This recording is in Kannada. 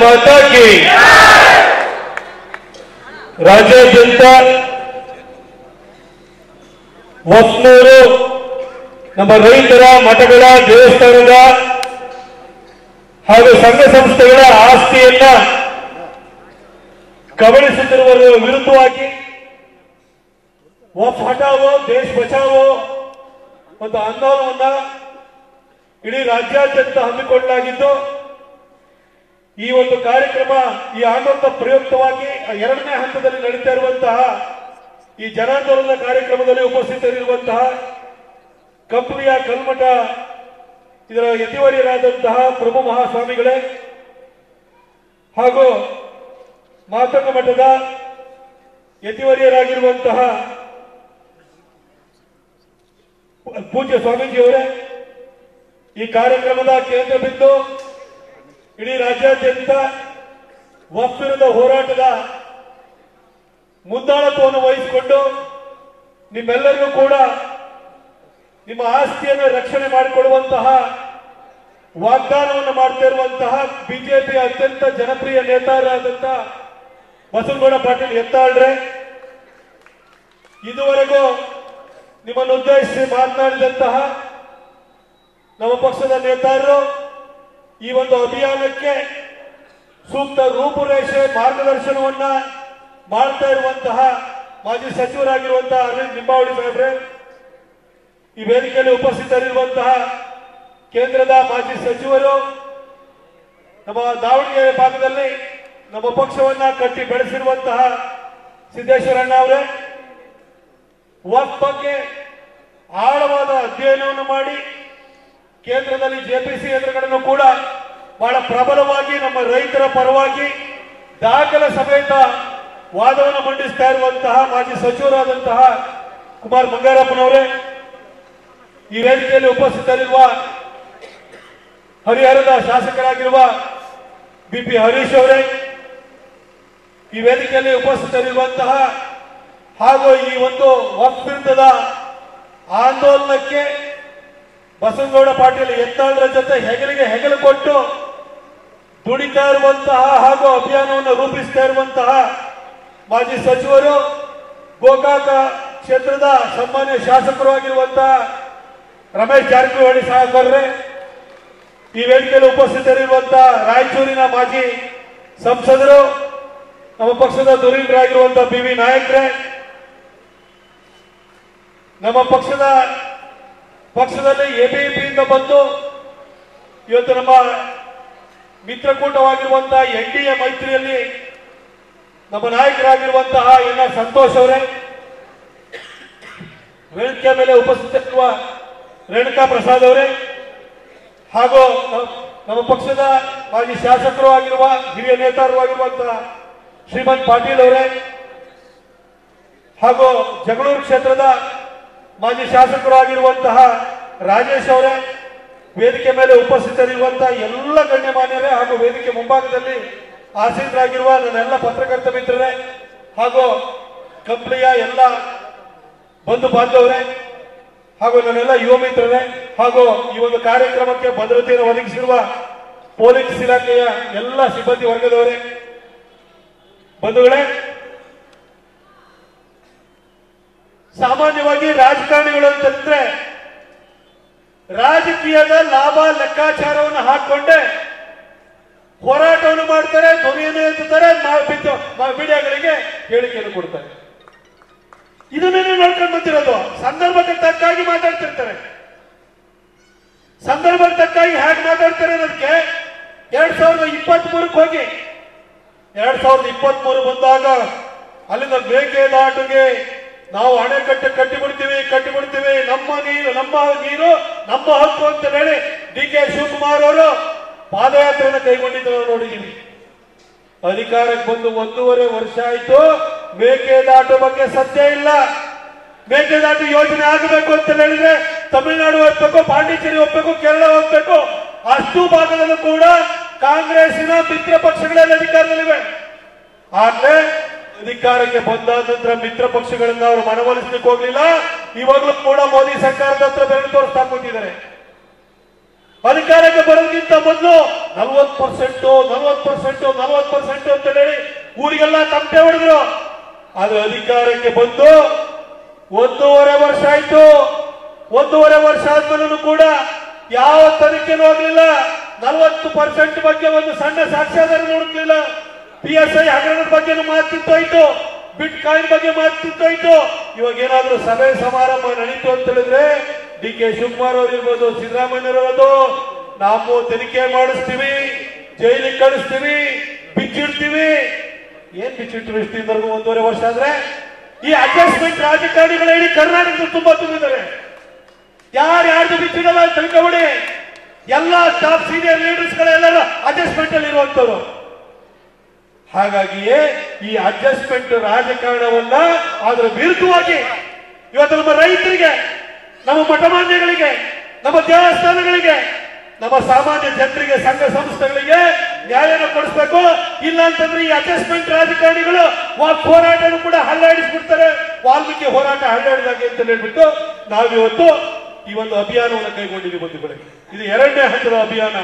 माता की ರಾಜ್ಯಾದ್ಯಂತ ವಸ್ನೂರು ನಮ್ಮ ರೈತರ ಮಠಗಳ ದೇವಸ್ಥಾನದ ಹಾಗೂ ಸಂಘ ಸಂಸ್ಥೆಗಳ ಆಸ್ತಿಯನ್ನ ಕಬಳಿಸುತ್ತಿರುವ ವಿರುದ್ಧವಾಗಿ ವಕ್ಫ್ ಹಟಾವೋ ದೇಶ ಬಚಾವೋ ಒಂದು ಆಂದೋಲನವನ್ನ ಇಡೀ ರಾಜ್ಯಾದ್ಯಂತ ಹಮ್ಮಿಕೊಳ್ಳಲಾಗಿದ್ದು, ಈ ಒಂದು ಕಾರ್ಯಕ್ರಮ ಈ ಆಂದೋಲನದ ಪ್ರಯುಕ್ತವಾಗಿ ಎರಡನೇ ಹಂತದಲ್ಲಿ ನಡೀತಾ ಇರುವಂತಹ ಈ ಜನಾಂದೋಲನ ಕಾರ್ಯಕ್ರಮದಲ್ಲಿ ಉಪಸ್ಥಿತರಿರುವಂತಹ ಕಂಪ್ಲಿಯ ಕಲ್ಮಠ ಇದರ ಯತಿವರ್ಯರಾದಂತಹ ಪ್ರಭು ಮಹಾಸ್ವಾಮಿಗಳೇ ಹಾಗೂ ಮಾತಂಗ ಮಠದ ಯತಿವರ್ಯರಾಗಿರುವಂತಹ ಪೂಜ್ಯ ಸ್ವಾಮೀಜಿಯವರೇ, ಈ ಕಾರ್ಯಕ್ರಮದ ಕೇಂದ್ರ ಬಿಂದು ಇಡೀ ರಾಜ್ಯಾದ್ಯಂತ ವಕ್ಫ್ ವಿರುದ್ಧ ಹೋರಾಟದ ಮುಂದಾಳತ್ವವನ್ನು ವಹಿಸಿಕೊಂಡು ನಿಮ್ಮೆಲ್ಲರಿಗೂ ಕೂಡ ನಿಮ್ಮ ಆಸ್ತಿಯನ್ನು ರಕ್ಷಣೆ ಮಾಡಿಕೊಡುವಂತಹ ವಾಗ್ದಾನವನ್ನು ಮಾಡ್ತಾ ಇರುವಂತಹ ಬಿಜೆಪಿಯ ಅತ್ಯಂತ ಜನಪ್ರಿಯ ನೇತಾರರಾದಂತಹ ಬಸವನಗೌಡ ಪಾಟೀಲ್ ಯತ್ನಾಳ್ರೆ, ಇದುವರೆಗೂ ನಿಮ್ಮನ್ನು ಉದ್ದೇಶಿಸಿ ಮಾತನಾಡಿದಂತಹ ನಮ್ಮ ಪಕ್ಷದ ನೇತಾರರು ಈ ಒಂದು ಅಭಿಯಾನಕ್ಕೆ ಸೂಕ್ತ ರೂಪುರೇಷೆ ಮಾರ್ಗದರ್ಶನವನ್ನ ಮಾಡ್ತಾ ಇರುವಂತಹ ಮಾಜಿ ಸಚಿವರಾಗಿರುವಂತಹ ಅರವಿಂದ್ ಲಿಂಬಾವಳಿ ಸಾಹೇಬ್ರೆ, ಈ ವೇದಿಕೆಯಲ್ಲಿ ಉಪಸ್ಥಿತರಿರುವಂತಹ ಕೇಂದ್ರದ ಮಾಜಿ ಸಚಿವರು, ನಮ್ಮ ದಾವಣಗೆರೆ ಭಾಗದಲ್ಲಿ ನಮ್ಮ ಪಕ್ಷವನ್ನ ಕಟ್ಟಿ ಬೆಳೆಸಿರುವಂತಹ ಸಿದ್ದೇಶ್ವರಣ್ಣ ಅವರೇ, ವಕ್ಫ್ ಬಗ್ಗೆ ಆಳವಾದ ಅಧ್ಯಯನವನ್ನು ಮಾಡಿ ಕೇಂದ್ರದಲ್ಲಿ ಜೆಪಿಸಿ ಯಂತ್ರಗಳನ್ನು ಕೂಡ ಬಹಳ ಪ್ರಬಲವಾಗಿ ನಮ್ಮ ರೈತರ ಪರವಾಗಿ ದಾಖಲೆ ಸಮೇತ ವಾದವನ್ನು ಮಂಡಿಸ್ತಾ ಇರುವಂತಹ ಮಾಜಿ ಸಚಿವರಾದಂತಹ ಕುಮಾರ್ ಬಂಗಾರಪ್ಪನವರೇ, ಈ ವೇದಿಕೆಯಲ್ಲಿ ಉಪಸ್ಥಿತರಿರುವ ಹರಿಹರದ ಶಾಸಕರಾಗಿರುವ ಬಿಪಿ ಹರೀಶ್ ಅವರೇ, ಈ ವೇದಿಕೆಯಲ್ಲಿ ಉಪಸ್ಥಿತರಿರುವಂತಹ ಹಾಗೂ ಈ ಒಂದು ವಕ್ಫ್ ವಿರುದ್ಧದ ಆಂದೋಲನಕ್ಕೆ ಬಸವನಗೌಡ ಪಾಟೀಲ್ ಯತ್ನಾಳ್ರ ಜೊತೆ ಹೆಗಲಿಗೆ ಹೆಗಲು ಕೊಟ್ಟು ದುಡಿತಾ ಇರುವಂತಹ ಹಾಗೂ ಅಭಿಯಾನವನ್ನು ರೂಪಿಸ್ತಾ ಇರುವಂತಹ ಮಾಜಿ ಸಚಿವರು, ಗೋಕಾಕ ಕ್ಷೇತ್ರದ ಸಾಮಾನ್ಯ ಶಾಸಕರು ಆಗಿರುವಂತಹ ರಮೇಶ್ ಜಾರಕಿಹೊಳಿ ಸಾಹೇಬರೇ, ಈ ವೇದಿಕೆಯಲ್ಲಿ ಉಪಸ್ಥಿತರಿರುವಂತಹ ರಾಯಚೂರಿನ ಮಾಜಿ ಸಂಸದರು, ನಮ್ಮ ಪಕ್ಷದ ಧುರೀಣರಾಗಿರುವಂತಹ ಬಿ.ವಿ. ನಾಯಕ್ರೆ, ನಮ್ಮ ಪಕ್ಷದಲ್ಲಿ ಎಬಿಪಿಯಿಂದ ಬಂದು ಇವತ್ತು ನಮ್ಮ ಮಿತ್ರಕೂಟವಾಗಿರುವಂತಹ ಎನ್ಡಿಎ ಮೈತ್ರಿಯಲ್ಲಿ ನಮ್ಮ ನಾಯಕರಾಗಿರುವಂತಹ ಎನ್ ಆರ್ ಸಂತೋಷ್ ಅವರೇ, ವೇದಿಕೆ ಮೇಲೆ ಉಪಸ್ಥಿತರಿರುವ ರೇಣುಕಾ ಪ್ರಸಾದ್ ಅವರೇ, ಹಾಗೂ ನಮ್ಮ ಪಕ್ಷದ ಮಾಜಿ ಶಾಸಕರು ಆಗಿರುವ ಹಿರಿಯ ನೇತಾರರು ಆಗಿರುವಂತಹ ಶ್ರೀಮಂತ್ ಪಾಟೀಲ್ ಅವರೇ, ಹಾಗೂ ಜಗಳೂರು ಕ್ಷೇತ್ರದ ಮಾಜಿ ಶಾಸಕರು ಆಗಿರುವಂತಹ ರಾಜೇಶ್ ಅವರೇ, ವೇದಿಕೆ ಮೇಲೆ ಉಪಸ್ಥಿತರಿರುವಂತಹ ಎಲ್ಲ ಗಣ್ಯಮಾನ್ಯರೇ ಹಾಗೂ ವೇದಿಕೆ ಮುಂಭಾಗದಲ್ಲಿ ಆಸೀನರಾಗಿರುವ ನನ್ನೆಲ್ಲ ಪತ್ರಕರ್ತ ಮಿತ್ರರೇ ಹಾಗೂ ಕಂಪ್ಲಿಯ ಎಲ್ಲ ಬಂಧು ಬಾಂಧವರೇ ಹಾಗೂ ನನ್ನೆಲ್ಲ ಯುವ ಮಿತ್ರರೇ ಹಾಗೂ ಈ ಒಂದು ಕಾರ್ಯಕ್ರಮಕ್ಕೆ ಭದ್ರತೆಯನ್ನು ಒದಗಿಸಿರುವ ಪೊಲೀಸ್ ಇಲಾಖೆಯ ಎಲ್ಲ ಸಿಬ್ಬಂದಿ ವರ್ಗದವರೇ, ಬಂಧುಗಳೇ, ಸಾಮಾನ್ಯವಾಗಿ ರಾಜಕಾರಣಿಗಳು ಅಂತಂದ್ರೆ ರಾಜಕೀಯದ ಲಾಭ ಲೆಕ್ಕಾಚಾರವನ್ನು ಹಾಕೊಂಡೆ ಹೋರಾಟವನ್ನು ಮಾಡ್ತಾರೆ, ಧ್ವನಿಯನ್ನು ಎತ್ತುತ್ತಾರೆ, ಮೀಡಿಯಾಗಳಿಗೆ ಹೇಳಿಕೆಯನ್ನು ಕೊಡ್ತಾರೆ. ಇದನ್ನೇ ನೋಡ್ಕೊಂಡು ಬಂದಿರೋದು. ಸಂದರ್ಭಕ್ಕೆ ತಕ್ಕಾಗಿ ಮಾತಾಡ್ತಿರ್ತಾರೆ. ಸಂದರ್ಭಕ್ಕೆ ತಕ್ಕಾಗಿ ಹೇಗೆ ಮಾತಾಡ್ತಾರೆ ಅನ್ನೋದಕ್ಕೆ 2023 ಹೋಗಿ 2023 ಬಂದಾಗ ಅಲ್ಲಿಂದ ಮೇಕೆದಾಟುಗೆ ನಾವು ಅಣೆಕಟ್ಟೆ ಕಟ್ಟಿಬಿಡ್ತೀವಿ, ನಮ್ಮ ನೀರು ನಮ್ಮ ಹಕ್ಕು ಅಂತ ಹೇಳಿ ಡಿ.ಕೆ. ಶಿವಕುಮಾರ್ ಅವರು ಪಾದಯಾತ್ರೆಯನ್ನು ಕೈಗೊಂಡಿದ್ದು ನಾವು ನೋಡಿದ್ದೀವಿ. ಅಧಿಕಾರಕ್ಕೆ ಬಂದು 1.5 ವರ್ಷ ಆಯಿತು, ಮೇಕೆದಾಟು ಬಗ್ಗೆ ಸತ್ಯ ಇಲ್ಲ. ಮೇಕೆದಾಟು ಯೋಜನೆ ಆಗಬೇಕು ಅಂತ ಹೇಳಿದ್ರೆ ತಮಿಳುನಾಡು ಹೋಗ್ಬೇಕು, ಪಾಂಡಿಚೇರಿ ಹೋಗ್ಬೇಕು, ಕೇರಳ ಹೋಗ್ಬೇಕು. ಅಷ್ಟು ಭಾಗದಲ್ಲೂ ಕೂಡ ಕಾಂಗ್ರೆಸ್ಸಿನ ಮಿತ್ರ ಪಕ್ಷಗಳಲ್ಲಿ ಅಧಿಕಾರದಲ್ಲಿವೆ. ಆದ್ರೆ ಅಧಿಕಾರಕ್ಕೆ ಬಂದಾದ ನಂತರ ಮಿತ್ರ ಪಕ್ಷಗಳನ್ನ ಅವರು ಮನವೊಲಿಸಲಿಕ್ಕೆ ಹೋಗ್ಲಿಲ್ಲ. ಇವಾಗಲೂ ಕೂಡ ಮೋದಿ ಸರ್ಕಾರದ ಹತ್ರ ಬೆರಳು ತೋರಿಸ್ತಾ ಕೂತಿದ್ದಾರೆ. ಅಧಿಕಾರಕ್ಕೆ ಬರೋದಕ್ಕಿಂತ ಮೊದಲು 40% ಅಂತ ಹೇಳಿ ಊರಿಗೆಲ್ಲ ತಮಟೆ ಹೊಡೆದ್ರು. ಆದ್ರೆ ಅಧಿಕಾರಕ್ಕೆ ಬಂದು 1.5 ವರ್ಷ ಆಯ್ತು. 1.5 ವರ್ಷ ಆದ್ಮೇಲೂ ಕೂಡ ಯಾವ ತನಿಖೆನೂ ಆಗಲಿಲ್ಲ. 40% ಬಗ್ಗೆ ಒಂದು ಸಣ್ಣ ಸಾಕ್ಷ್ಯಾಧಾರ ನೋಡಲಿಲ್ಲ. PSI ಹಗರಣದ ಬಗ್ಗೆ ಮಾತಿತ್ತು, ಬಿಟ್ ಕಾಯಿನ್ ಬಗ್ಗೆ ಮಾತಿತ್ತು. ಇವಾಗ ಏನಾದ್ರೂ ಸಭೆ ಸಮಾರಂಭ ನಡೀತು ಅಂತ ಹೇಳಿದ್ರೆ DK ಶಿವಕುಮಾರ್ ಅವರು ಇರ್ಬೋದು, ಸಿದ್ದರಾಮಯ್ಯರವರು ನಾವು ತನಿಖೆ ಮಾಡಿಸ್ತೀವಿ, ಜೈಲಿಗೆ ಕಳಿಸ್ತೀವಿ, ಬಿಚ್ಚಿಡ್ತೀವಿ. ಏನ್ ಬಿಚ್ಚಿಟ್ಟು ಇಷ್ಟಿಂದವರೆಗೂ 1.5 ವರ್ಷ ಆದ್ರೆ ಈ ಅಡ್ಜಸ್ಟ್ಮೆಂಟ್ ರಾಜಕಾರಣಿಗಳ ಇಡೀ ಕರ್ನಾಟಕದಲ್ಲಿ ತುಂಬಾ ತುಂಬಿದ್ದಾರೆ. ಯಾರ್ಯಾರ್ದು ಬಿಚ್ಚಿಡಲ್ಲ ತಿಳ್ಕೊಬಿಡಿ. ಎಲ್ಲಾ ಸ್ಟಾಫ್ ಸೀನಿಯರ್ ಲೀಡರ್ಸ್ ಗಳೆಲ್ಲರೂ ಅಡ್ಜಸ್ಟ್ಮೆಂಟ್ ಅಲ್ಲಿ ಇರುವಂತವ್ರು. ಹಾಗಾಗಿಯೇ ಈ ಅಡ್ಜಸ್ಟ್ಮೆಂಟ್ ರಾಜಕಾರಣವನ್ನ ಅದರ ವಿರುದ್ಧವಾಗಿ ಇವತ್ತು ನಮ್ಮ ರೈತರಿಗೆ, ನಮ್ಮ ಮಠಮಾನ್ಯಗಳಿಗೆ, ನಮ್ಮ ದೇವಸ್ಥಾನಗಳಿಗೆ, ನಮ್ಮ ಸಾಮಾನ್ಯ ಜನರಿಗೆ, ಸಂಘ ಸಂಸ್ಥೆಗಳಿಗೆ ನ್ಯಾಯನ ಕೊಡಿಸ್ಬೇಕು. ಇಲ್ಲ ಅಂತಂದ್ರೆ ಈ ಅಡ್ಜಸ್ಟ್ಮೆಂಟ್ ರಾಜಕಾರಣಿಗಳು ಹೋರಾಟನೂ ಕೂಡ ಹಲ್ಲಾಡಿಸ್ಬಿಡ್ತಾರೆ. ವಾಲ್ಮೀಕಿ ಹೋರಾಟ ಹಲ್ಲಾಡಿದಾಗೆ ಅಂತ ಹೇಳ್ಬಿಟ್ಟು ನಾವಿವತ್ತು ಈ ಒಂದು ಅಭಿಯಾನವನ್ನು ಕೈಗೊಂಡಿದ್ದೀವಿ ಬಂಧುಗಳೇ. ಇದು 2ನೇ ಹಂತದ ಅಭಿಯಾನ.